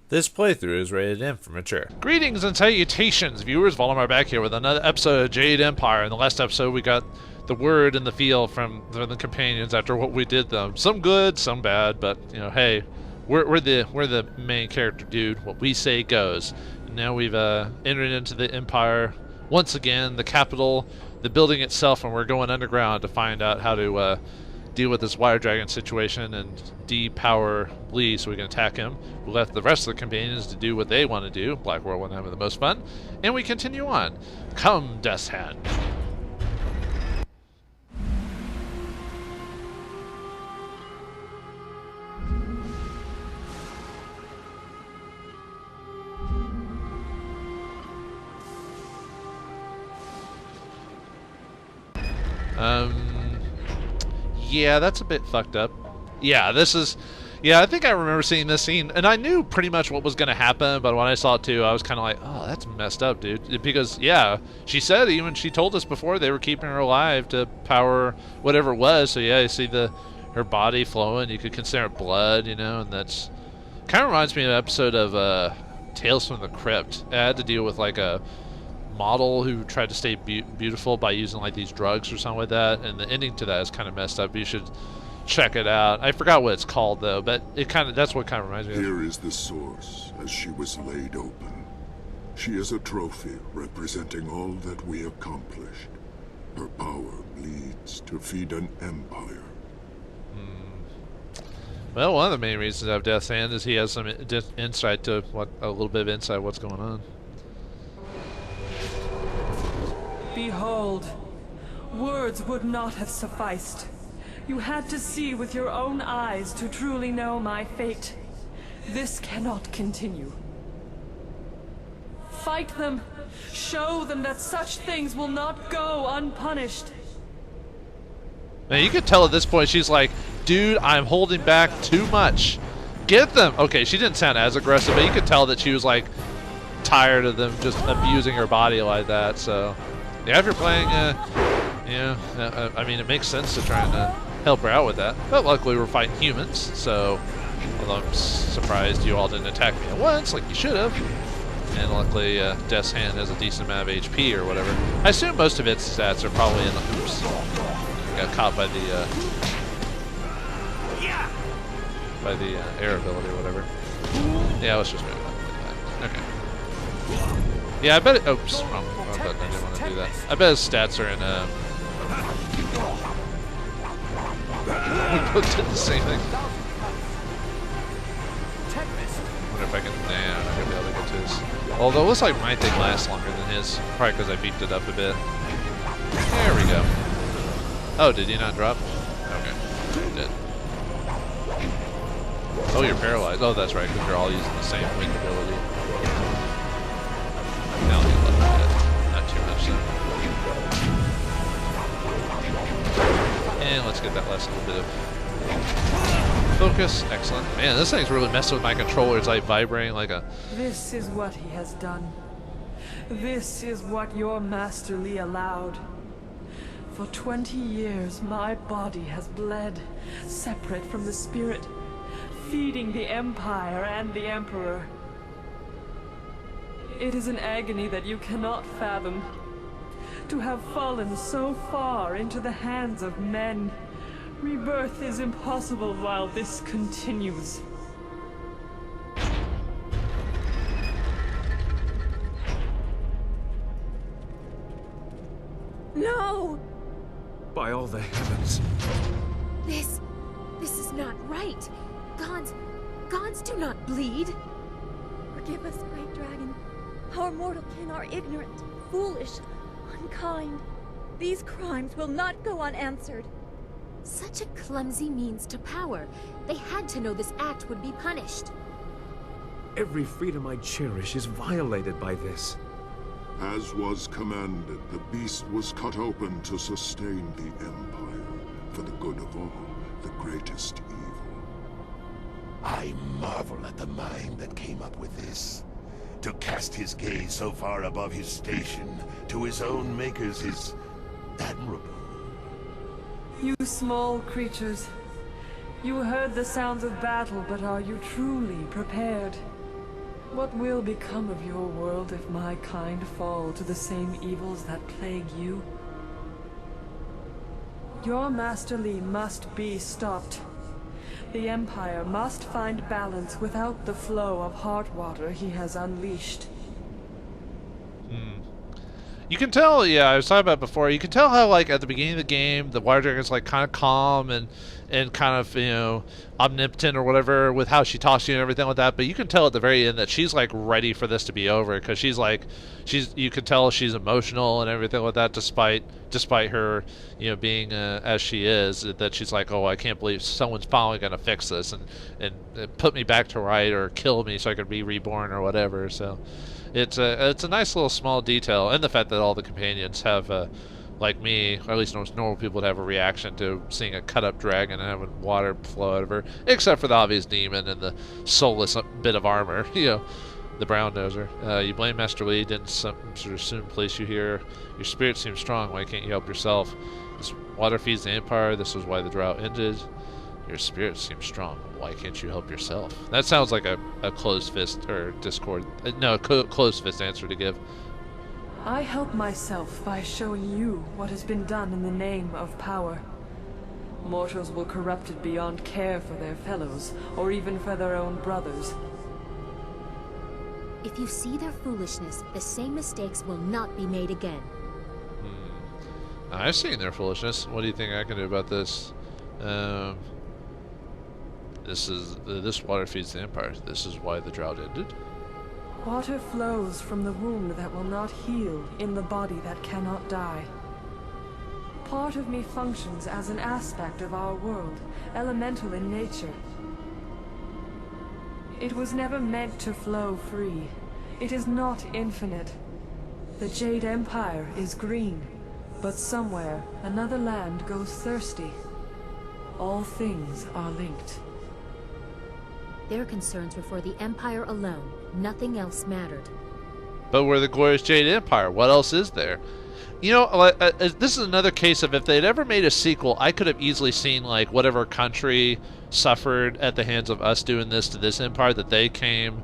This playthrough is rated M for mature. Greetings and salutations, viewers. Vauldemare back here with another episode of Jade Empire. In the last episode, we got the word and the feel from the companions after what we did them. Some good, some bad, but you know, hey, we're the main character, dude. What we say goes. And now we've entered into the Empire once again, the capital, the building itself, and we're going underground to find out how to deal with this wire dragon situation and depower Lee so we can attack him. We left the rest of the companions to do what they want to do. Black World one having the most fun. And we continue on. Come, Death's Hand. Yeah, that's a bit fucked up. Yeah, this is... Yeah, I think I remember seeing this scene, and I knew pretty much what was going to happen, but when I saw it too, I was kind of like, oh, that's messed up, dude. Because, yeah, she said, even she told us before, they were keeping her alive to power whatever it was, so yeah, you see her body flowing, you could consider it blood, you know, and that's... Kind of reminds me of an episode of Tales from the Crypt. It had to deal with, like, a model who tried to stay beautiful by using like these drugs or something like that, and the ending to that is kind of messed up. You should check it out. I forgot what it's called though, but that's what kind of reminds me of. Here is the source as she was laid open. She is a trophy representing all that we accomplished. Her power bleeds to feed an empire. Well, one of the main reasons I have Death's Hand is he has some insight to a little bit of insight what's going on. Behold, words would not have sufficed. You had to see with your own eyes to truly know my fate. This cannot continue. Fight them. Show them that such things will not go unpunished. Now you could tell at this point she's like, dude, I'm holding back too much. Get them. Okay, she didn't sound as aggressive, but you could tell that she was like tired of them just abusing her body like that, so... Yeah, if you're playing, I mean, it makes sense to try and help her out with that. But luckily we're fighting humans, so although I'm surprised you all didn't attack me at once like you should have. And luckily Death's Hand has a decent amount of HP or whatever. I assume most of its stats are probably in the... Oops. Got caught by the air ability or whatever. Yeah, let's just move on. Okay. Yeah, I bet it... Oops, wrong button. I didn't want to do that. I bet his stats are in, we both did the same thing. I wonder if I can... Nah, I'm not going to be able to get to his... Although it looks like my thing lasts longer than his. Probably because I beefed it up a bit. There we go. Oh, did he not drop? Okay. He did. Oh, you're paralyzed. Oh, that's right, because you're all using the same wing ability. Now he's left a bit. Not too much though. And let's get that last little bit of focus. Excellent. Man, this thing's really messing with my controller. It's like vibrating like a... This is what he has done. This is what your Master Lee allowed. For 20 years, my body has bled, separate from the spirit, feeding the Empire and the Emperor. It is an agony that you cannot fathom. To have fallen so far into the hands of men, rebirth is impossible while this continues. No! By all the heavens. This is not right. Gods do not bleed. Forgive us, great dragon. Our mortal kin are ignorant, foolish, unkind. These crimes will not go unanswered. Such a clumsy means to power. They had to know this act would be punished. Every freedom I cherish is violated by this. As was commanded, the beast was cut open to sustain the Empire, for the good of all, the greatest evil. I marvel at the mind that came up with this. To cast his gaze so far above his station, to his own makers, is admirable. You small creatures, you heard the sounds of battle, but are you truly prepared? What will become of your world if my kind fall to the same evils that plague you? Your Master Li must be stopped. The Empire must find balance without the flow of heart water he has unleashed. You can tell, yeah, I was talking about it before, you can tell how, like, at the beginning of the game, the Water Dragon's, like, kind of calm and kind of, you know, omnipotent or whatever with how she talks to you and everything like that, but you can tell at the very end that she's, like, ready for this to be over, because she's, like, you can tell she's emotional and everything like that, despite her, you know, being as she is, that she's like, oh, I can't believe someone's finally going to fix this and put me back to right or kill me so I can be reborn or whatever, so... It's a nice little small detail, and the fact that all the companions have, like me, or at least most normal people, would have a reaction to seeing a cut-up dragon and having water flow out of her, except for the obvious demon and the soulless bit of armor, you know, the brown noser. You blame Master Li, didn't sort of soon place you here. Your spirit seems strong, why can't you help yourself? This water feeds the Empire, this was why the drought ended. Your spirit seems strong. Why can't you help yourself? That sounds like a closed fist or discord. No, closed fist answer to give. I help myself by showing you what has been done in the name of power. Mortals will corrupt it beyond care for their fellows, or even for their own brothers. If you see their foolishness, the same mistakes will not be made again. I've seen their foolishness. What do you think I can do about this? This water feeds the Empire. This is why the drought ended. Water flows from the wound that will not heal in the body that cannot die. Part of me functions as an aspect of our world, elemental in nature. It was never meant to flow free. It is not infinite. The Jade Empire is green, but somewhere another land goes thirsty. All things are linked. Their concerns were for the Empire alone. Nothing else mattered. But we're the glorious Jade Empire. What else is there? You know, this is another case of if they'd ever made a sequel, I could have easily seen, like, whatever country suffered at the hands of us doing this to this empire, that they came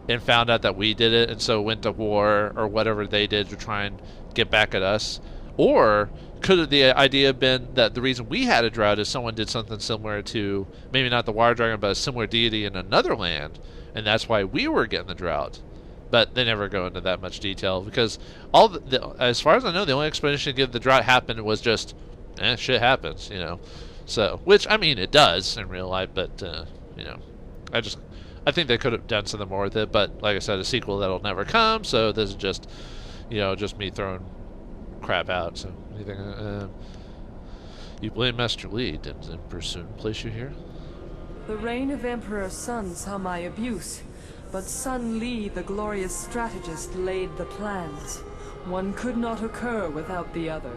and found out that we did it and so went to war or whatever they did to try and get back at us. Or could the idea have been that the reason we had a drought is someone did something similar to, maybe not the water dragon, but a similar deity in another land, and that's why we were getting the drought? But they never go into that much detail, because as far as I know, the only explanation to give the drought happened was just, shit happens, you know. So, which, I mean, it does in real life, but, you know, I think they could have done something more with it, but like I said, a sequel that'll never come, so this is just, you know, just me throwing crap out. So anything you blame Master Li, didn't Emperor soon place you here? The reign of Emperor Sun saw my abuse, but Sun Li, the glorious strategist, laid the plans. One could not occur without the other.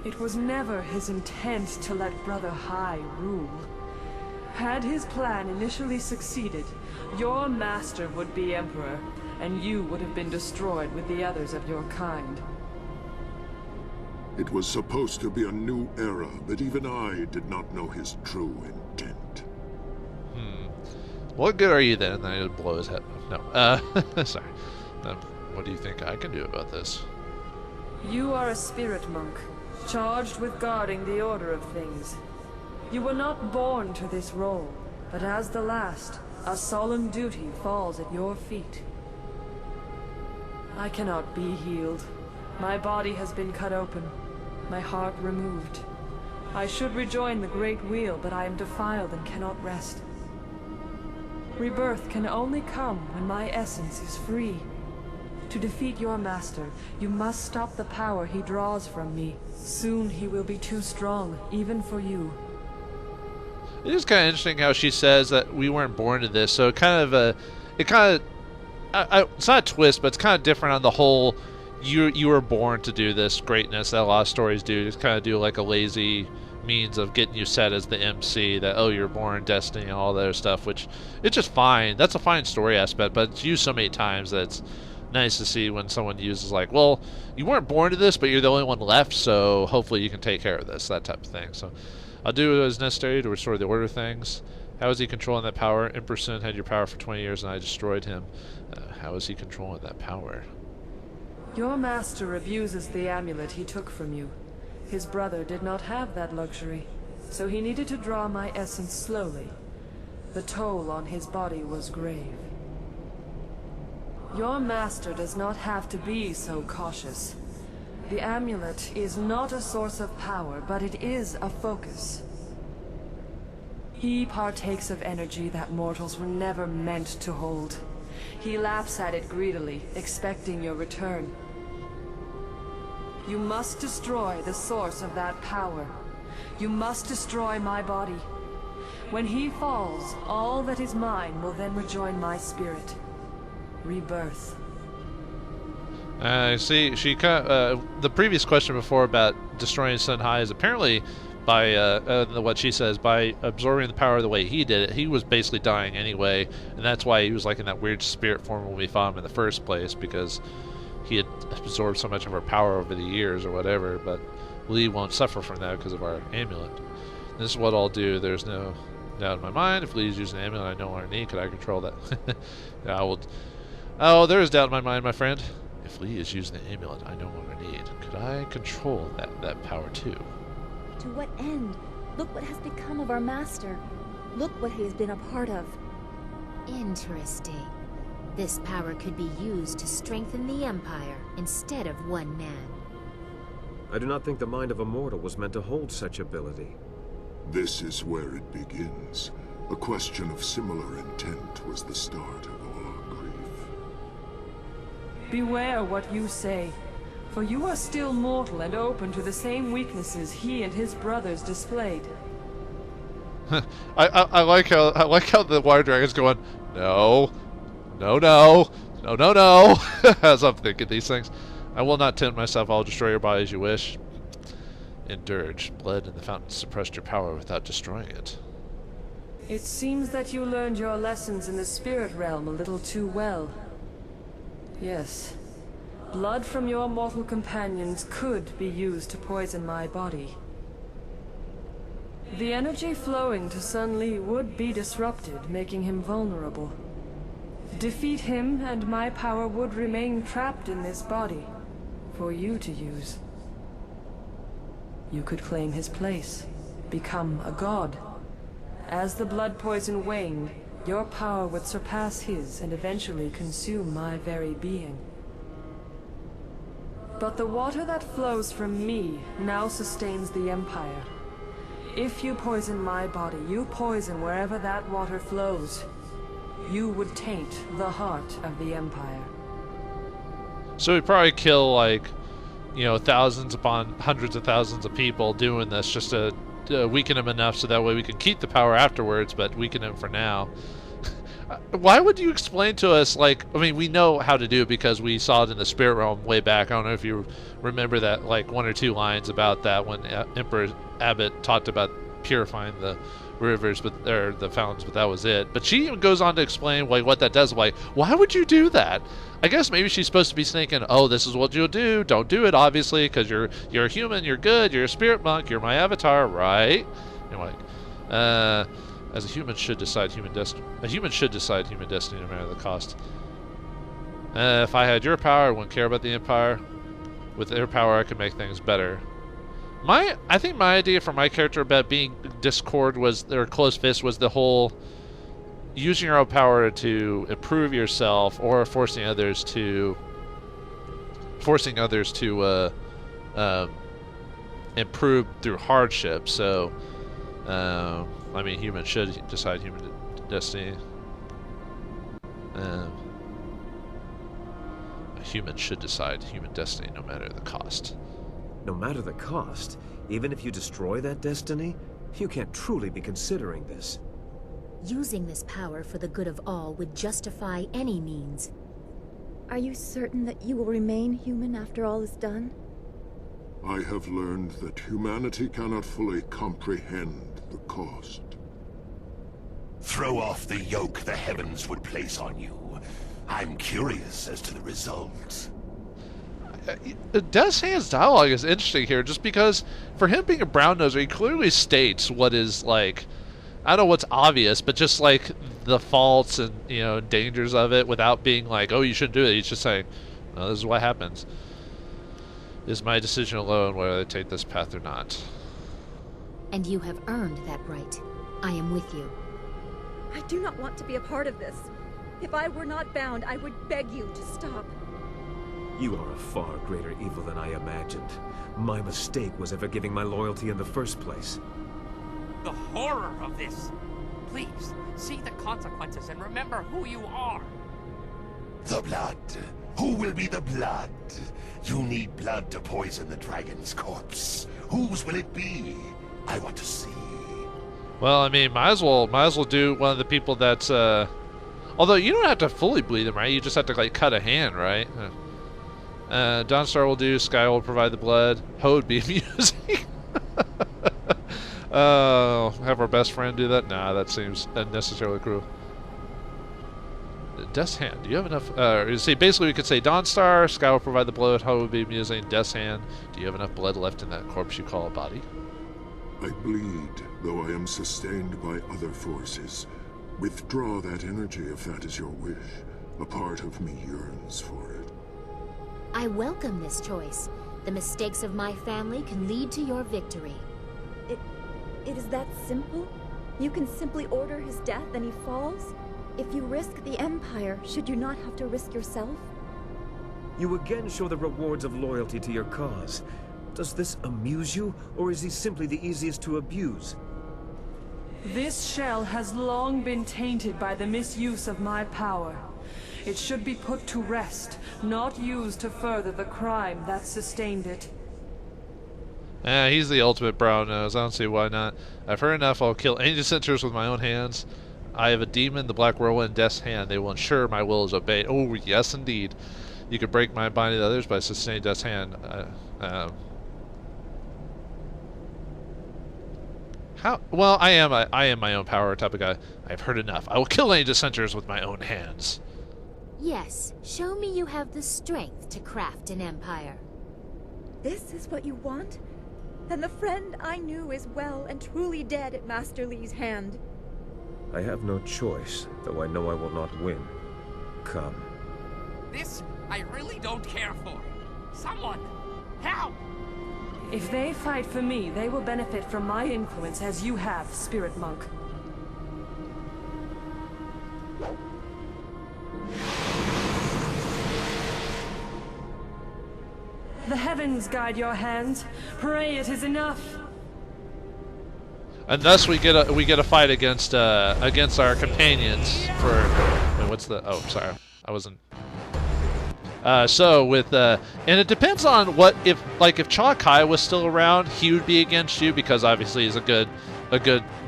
It was never his intent to let Brother Hai rule. Had his plan initially succeeded, your master would be Emperor, and you would have been destroyed with the others of your kind. It was supposed to be a new era, but even I did not know his true intent. What good are you then? And then I just blow his head off. No. Sorry. What do you think I can do about this? You are a spirit monk, charged with guarding the order of things. You were not born to this role, but as the last, a solemn duty falls at your feet. I cannot be healed. My body has been cut open, my heart removed. I should rejoin the Great Wheel, but I am defiled and cannot rest. Rebirth can only come when my essence is free. To defeat your master, you must stop the power he draws from me. Soon he will be too strong, even for you. It is kind of interesting how she says that we weren't born to this, so it's not a twist, but it's kind of different on the whole, you were born to do this greatness that a lot of stories do. Just kind of do like a lazy means of getting you set as the MC, that, oh, you're born, destiny, and all that other stuff, which it's just fine. That's a fine story aspect, but it's used so many times that it's nice to see when someone uses like, well, you weren't born to this, but you're the only one left, so hopefully you can take care of this, that type of thing. So I'll do what is necessary to restore the order of things. How is he controlling that power? Emperor Sun had your power for 20 years and I destroyed him. How is he controlling that power? Your master abuses the amulet he took from you. His brother did not have that luxury, so he needed to draw my essence slowly. The toll on his body was grave. Your master does not have to be so cautious. The amulet is not a source of power, but it is a focus. He partakes of energy that mortals were never meant to hold. He laps at it greedily, expecting your return. You must destroy the source of that power. You must destroy my body. When he falls, all that is mine will then rejoin my spirit. Rebirth. See, the previous question before about destroying Sun High is apparently by what she says, by absorbing the power the way he did it, he was basically dying anyway, and that's why he was like in that weird spirit form when we fought him in the first place, because he had absorbed so much of our power over the years or whatever. But Lee won't suffer from that because of our amulet. This is what I'll do. There's no doubt in my mind. If Lee's using the amulet I no longer need, could I control that? Yeah, I will. Oh, there is doubt in my mind, my friend. If Lee is using the amulet I no longer need, could I control that power too? To what end? Look what has become of our master. Look what he has been a part of. Interesting. This power could be used to strengthen the Empire instead of one man. I do not think the mind of a mortal was meant to hold such ability. This is where it begins. A question of similar intent was the start of all our grief. Beware what you say, for you are still mortal and open to the same weaknesses he and his brothers displayed. I like how the water dragon's going, no, no, no, no, no, no, as I'm thinking these things. I will not tempt myself. I'll destroy your body as you wish. Endurge. Blood in the fountain suppressed your power without destroying it. It seems that you learned your lessons in the spirit realm a little too well. Yes. Blood from your mortal companions could be used to poison my body. The energy flowing to Sun Li would be disrupted, making him vulnerable. Defeat him, and my power would remain trapped in this body, for you to use. You could claim his place, become a god. As the blood poison waned, your power would surpass his and eventually consume my very being. But the water that flows from me now sustains the Empire. If you poison my body, you poison wherever that water flows. You would taint the heart of the Empire. So we'd probably kill, like, you know, thousands upon hundreds of thousands of people doing this just to weaken him enough so that way we can keep the power afterwards, but weaken him for now. Why would you explain to us, like, I mean, we know how to do it because we saw it in the spirit realm way back. I don't know if you remember that, like, one or two lines about that when Emperor Abbott talked about purifying the rivers, or the fountains, but that was it. But she goes on to explain, like, what that does. Like, why would you do that? I guess maybe she's supposed to be thinking, oh, this is what you'll do. Don't do it, obviously, because you're a human, you're good, you're a spirit monk, you're my avatar, right? And like, as a human should decide human destiny. A human should decide human destiny no matter the cost. If I had your power, I wouldn't care about the Empire. With their power, I could make things better. I think my idea for my character about being Discord was, or close fist, was the whole using your own power to improve yourself, or forcing others to improve through hardship. So, I mean, humans should decide human destiny. A human should decide human destiny no matter the cost. No matter the cost, even if you destroy that destiny, you can't truly be considering this. Using this power for the good of all would justify any means. Are you certain that you will remain human after all is done? I have learned that humanity cannot fully comprehend the cost. Throw off the yoke the heavens would place on you. I'm curious as to the results. Death's Hand's dialogue is interesting here, just because for him being a brown noser, he clearly states what is, like, I don't know what's obvious, but just like the faults and, you know, dangers of it without being like, oh, you shouldn't do it. He's just saying, no, this is what happens. Is my decision alone whether I take this path or not. And you have earned that right. I am with you. I do not want to be a part of this. If I were not bound, I would beg you to stop. You are a far greater evil than I imagined. My mistake was ever giving my loyalty in the first place. The horror of this! Please, see the consequences and remember who you are! The blood. Who will be the blood? You need blood to poison the dragon's corpse. Whose will it be? I want to see. Well, I mean, might as well do one of the people that's, although you don't have to fully bleed them, right? You just have to, like, cut a hand, right? Dawnstar will do, Sky will provide the blood, Ho would be amusing. Have our best friend do that? Nah, that seems unnecessarily cruel. Death's Hand, do you have enough, see, basically we could say Dawnstar, Sky will provide the blood, Ho would be amusing, Death's Hand, do you have enough blood left in that corpse you call a body? I bleed, though I am sustained by other forces. Withdraw that energy if that is your wish. A part of me yearns for it. I welcome this choice. The mistakes of my family can lead to your victory. It is that simple? You can simply order his death and he falls? If you risk the Empire, should you not have to risk yourself? You again show the rewards of loyalty to your cause. Does this amuse you, or is he simply the easiest to abuse? This shell has long been tainted by the misuse of my power. It should be put to rest, not used to further the crime that sustained it. He's the ultimate brown nose. I don't see why not. I've heard enough. I'll kill any dissenters with my own hands. I have a demon, the Black Whirlwind, Death's Hand. They will ensure my will is obeyed. Oh, yes, indeed. You could break my binding to others by sustaining Death's Hand. How? Well, I am my own power type of guy. I've heard enough. I will kill any dissenters with my own hands. Yes, show me you have the strength to craft an empire. This is what you want? Then the friend I knew is well and truly dead at Master Li's hand. I have no choice, though I know I will not win. Come. This I really don't care for. Someone, help! If they fight for me, they will benefit from my influence as you have, Spirit Monk. The heavens guide your hands. Pray it is enough. And thus we get a fight against our companions for. Wait, what's the? Oh, sorry, I wasn't. So with and it depends on what if Cha Kai was still around, he would be against you because obviously he's a good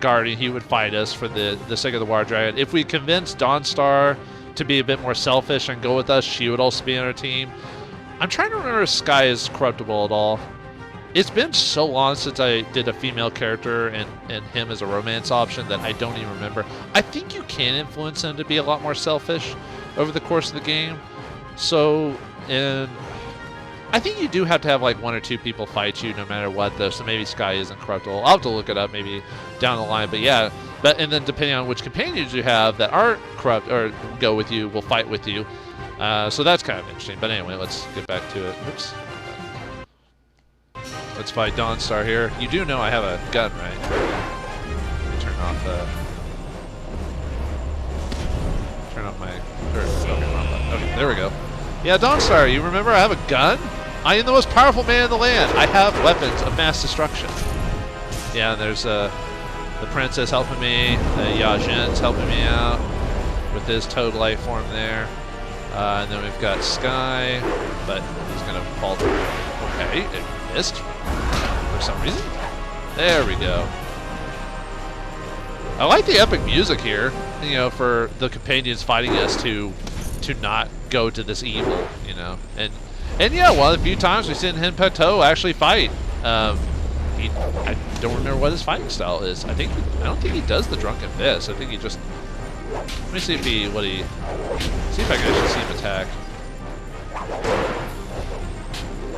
guardian. He would fight us for the sake of the Water Dragon. If we convinced Dawnstar to be a bit more selfish and go with us, she would also be on our team. I'm trying to remember if Sky is corruptible at all. It's been so long since I did a female character and him as a romance option that I don't even remember. I think you can influence him to be a lot more selfish over the course of the game. So, and I think you do have to have like one or two people fight you no matter what though, so maybe Sky isn't corruptible. I'll have to look it up maybe down the line, but yeah. And then depending on which companions you have that aren't corrupt or go with you, will fight with you. So that's kind of interesting. But anyway, let's get back to it. Oops. Let's fight Dawnstar here. You do know I have a gun, right? Let me turn off my... Okay, there we go. Yeah, Dawnstar, you remember I have a gun? I am the most powerful man in the land. I have weapons of mass destruction. Yeah, and there's the princess helping me. The Yajin's helping me out with his toad life form there. And then we've got Sky, but he's going to fall through. Okay, it missed for some reason. There we go. I like the epic music here, you know, for the companions fighting us to not go to this evil, you know. And yeah, one of the few times we've seen Henpeto actually fight. I don't remember what his fighting style is. I don't think he does the drunken fist. I think he just. Let me see if see if I can actually see him attack.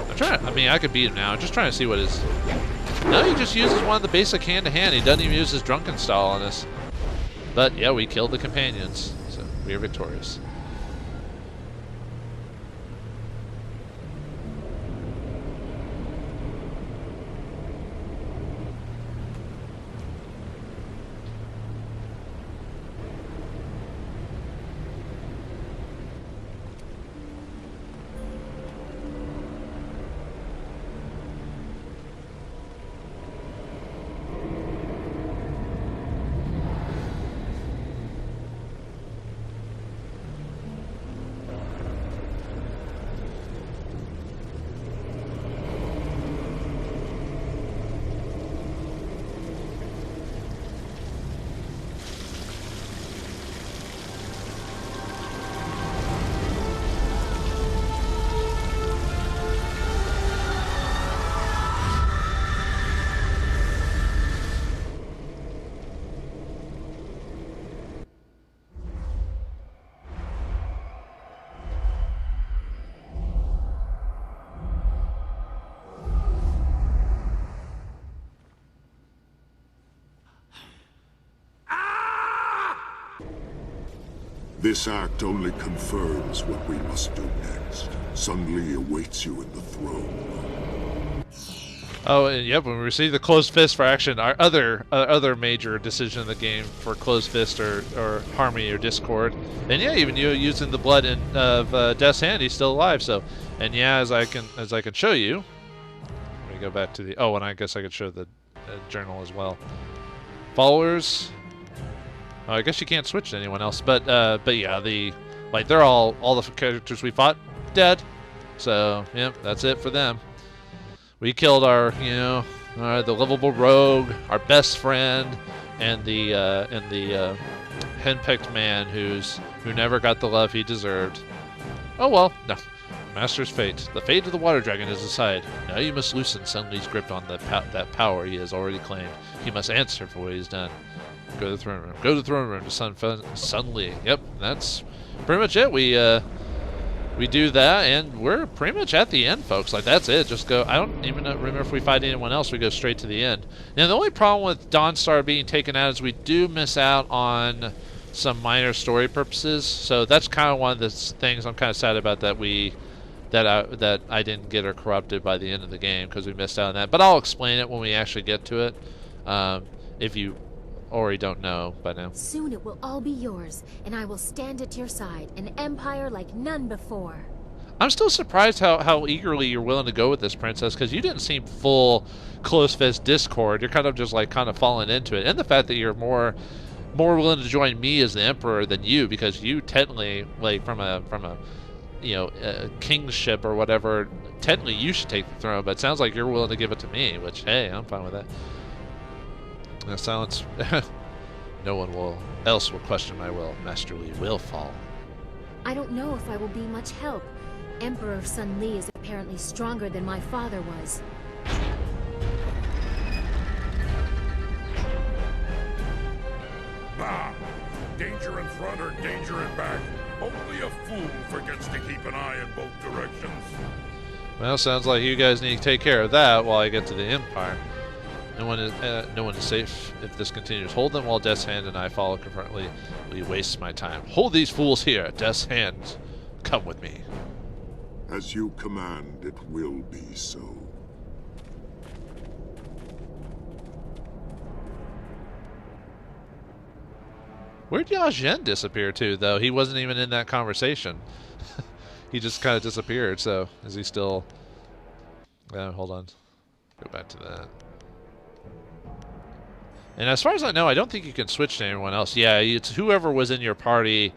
I'm trying. I mean, I could beat him now. I'm just trying to see what his No, he just uses one of the basic hand-to-hand. He doesn't even use his drunken style on us. But yeah, we killed the companions, so we are victorious. This act only confirms what we must do next. Sun Li awaits you in the throne room. Oh, and yep, when we receive the closed fist for action, our other major decision in the game for closed fist or harmony or discord. And yeah, even you using the blood of Death's Hand, he's still alive. So, and yeah, as I can show you, let me go back to the. Oh, and I guess I could show the journal as well. Followers. Oh, I guess you can't switch to anyone else, but yeah, they're all the characters we fought dead. So yeah, that's it for them. We killed our the lovable rogue, our best friend, and the henpecked man who never got the love he deserved. Oh well, no. Master's fate. The fate of the water dragon is decided. Now you must loosen Sun Li's grip on that power he has already claimed. He must answer for what he's done. Go to the throne room. Go to the throne room to Sun Li. Yep, that's pretty much it. We do that, and we're pretty much at the end, folks. Like, that's it. Just go. I don't even remember if we fight anyone else. We go straight to the end. Now, the only problem with Dawnstar being taken out is we do miss out on some minor story purposes. So that's kind of one of the things I'm kind of sad about that I didn't get her corrupted by the end of the game because we missed out on that. But I'll explain it when we actually get to it. If you already don't know by now. Soon it will all be yours, and I will stand at your side, an empire like none before. I'm still surprised how eagerly you're willing to go with this, Princess, because you didn't seem full close fist discord. You're kind of just falling into it, and the fact that you're more willing to join me as the emperor than you, because you technically, like, from a kingship or whatever, technically you should take the throne, but it sounds like you're willing to give it to me, which, hey, I'm fine with that. Now, silence. No one else will question my will. Master Li will fall. I don't know if I will be much help. Emperor Sun Li is apparently stronger than my father was. Bah! Danger in front or danger in back. Only a fool forgets to keep an eye in both directions. Well, sounds like you guys need to take care of that while I get to the Empire. No one is safe if this continues. Hold them while Death's Hand and I follow concurrently. We waste my time. Hold these fools here. Death's Hand, come with me. As you command, it will be so. Where'd Yazhen disappear to, though? He wasn't even in that conversation. He just kind of disappeared, so is he still... hold on. Go back to that. And as far as I know, I don't think you can switch to anyone else. Yeah, it's whoever was in your party,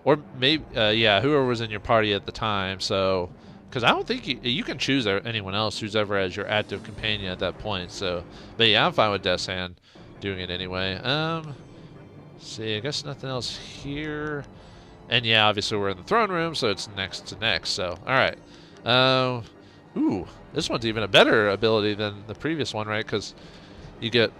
or maybe, yeah, whoever was in your party at the time. So, because I don't think you can choose anyone else who's ever as your active companion at that point. So, but yeah, I'm fine with Death's Hand doing it anyway. See, I guess nothing else here. And yeah, obviously we're in the throne room, so it's next to next. So, all right. Ooh, this one's even a better ability than the previous one, right? Because you get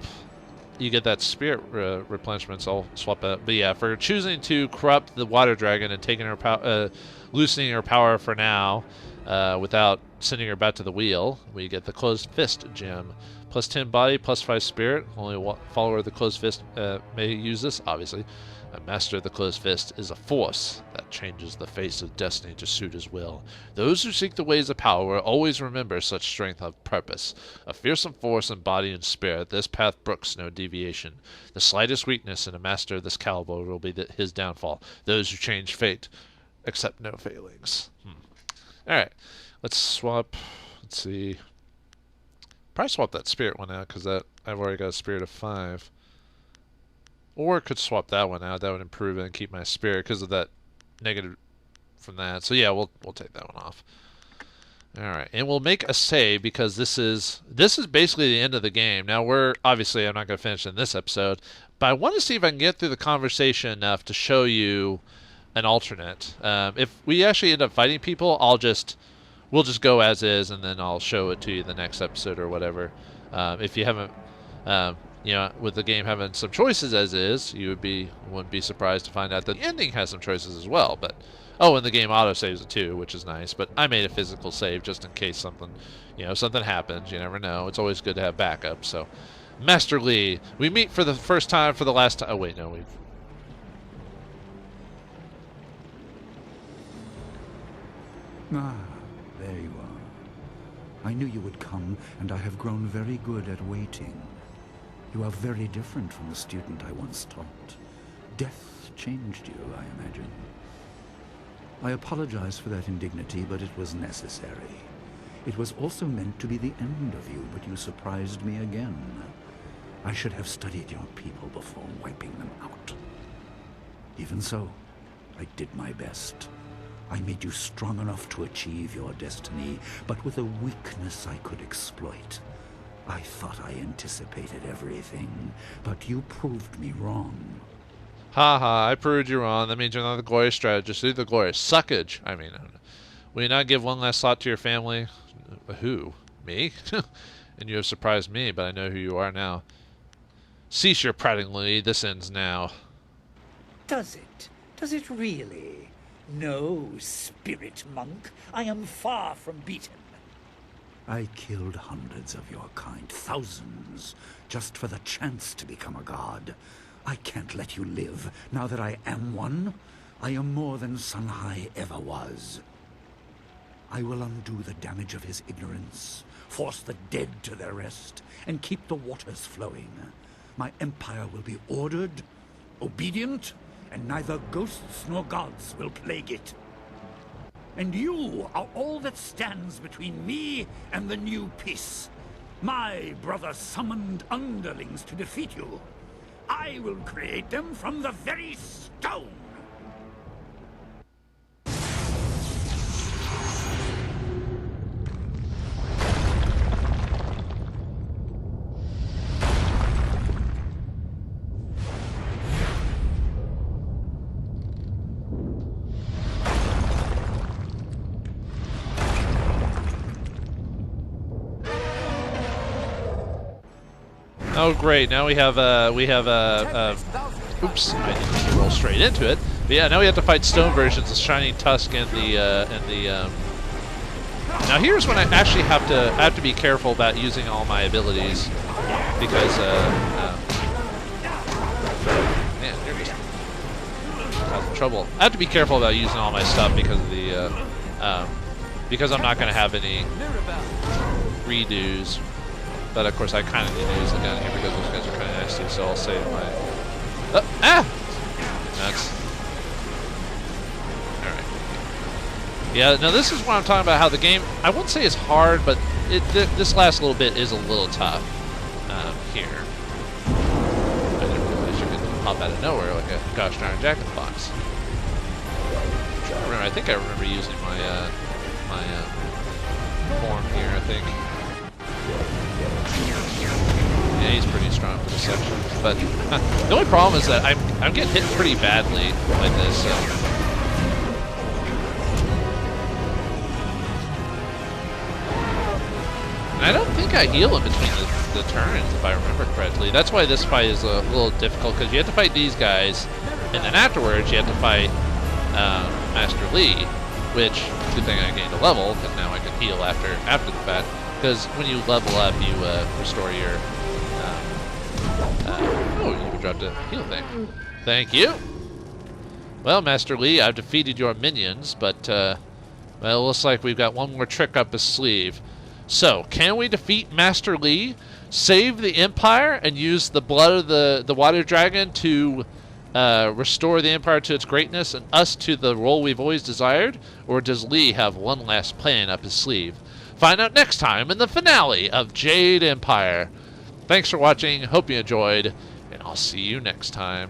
that spirit replenishment, so I'll swap that. But yeah, for choosing to corrupt the water dragon and taking her loosening her power for now, without sending her back to the wheel, we get the closed fist gem. Plus 10 body, plus 5 spirit. Only one follower of the closed fist may use this, obviously. A master of the closed fist is a force that changes the face of destiny to suit his will. Those who seek the ways of power will always remember such strength of purpose. A fearsome force in body and spirit, this path brooks no deviation. The slightest weakness in a master of this caliber will be his downfall. Those who change fate accept no failings. Alright, let's swap. Let's see. Probably swap that spirit one out because I've already got a spirit of 5. Or could swap that one out. That would improve it and keep my spirit because of that negative from that. So yeah, we'll take that one off. All right, and we'll make a save because this is basically the end of the game. Now obviously I'm not going to finish in this episode, but I want to see if I can get through the conversation enough to show you an alternate. If we actually end up fighting people, we'll just go as is, and then I'll show it to you the next episode or whatever. If you haven't. You know, with the game having some choices as is, you wouldn't be surprised to find out that the ending has some choices as well. But and the game auto saves it too, which is nice. But I made a physical save just in case something happens. You never know. It's always good to have backup. So, Master Li, we meet for the first time for the last time. Oh wait, no, Ah, there you are. I knew you would come, and I have grown very good at waiting. You are very different from the student I once taught. Death changed you, I imagine. I apologize for that indignity, but it was necessary. It was also meant to be the end of you, but you surprised me again. I should have studied your people before wiping them out. Even so, I did my best. I made you strong enough to achieve your destiny, but with a weakness I could exploit. I thought I anticipated everything, but you proved me wrong. I proved you wrong. That means you're not the glorious strategist. You're the glorious suckage. I mean, will you not give one last thought to your family? Who? Me? And you have surprised me, but I know who you are now. Cease your prating, Lee. This ends now. Does it? Does it really? No, spirit monk. I am far from beaten. I killed hundreds of your kind, thousands, just for the chance to become a god. I can't let you live, now that I am one. I am more than Sunhai ever was. I will undo the damage of his ignorance, force the dead to their rest, and keep the waters flowing. My empire will be ordered, obedient, and neither ghosts nor gods will plague it. And you are all that stands between me and the new peace. My brother summoned underlings to defeat you. I will create them from the very stone. Oh great! Now we have oops! I didn't roll straight into it. But yeah, now we have to fight stone versions of Shining Tusk and the. Now here's when I actually have to be careful about using all my abilities because man, you're just causing trouble. I have to be careful about using all my stuff because of the because I'm not going to have any redos. But of course I kind of need to use it down here because those guys are kind of nasty, so I'll save my... That's... Alright. Yeah, now this is what I'm talking about, how the game, I wouldn't say it's hard, but this last little bit is a little tough here. I didn't realize you could pop out of nowhere like a gosh darn jack-in-the-box. I think I remember using my, form here, I think. Yeah, he's pretty strong for this section. But the only problem is that I'm getting hit pretty badly like this. And I don't think I heal in between the turns, if I remember correctly. That's why this fight is a little difficult, because you have to fight these guys, and then afterwards you have to fight Master Li, which, good thing I gained a level, because now I can heal after the fact. Because when you level up, you restore your... oh, you dropped a heal thing. Thank you. Well, Master Li, I've defeated your minions, but, well, it looks like we've got one more trick up his sleeve. So, can we defeat Master Li, save the Empire, and use the blood of the water dragon to restore the Empire to its greatness and us to the role we've always desired? Or does Li have one last plan up his sleeve? Find out next time in the finale of Jade Empire. Thanks for watching, hope you enjoyed, and I'll see you next time.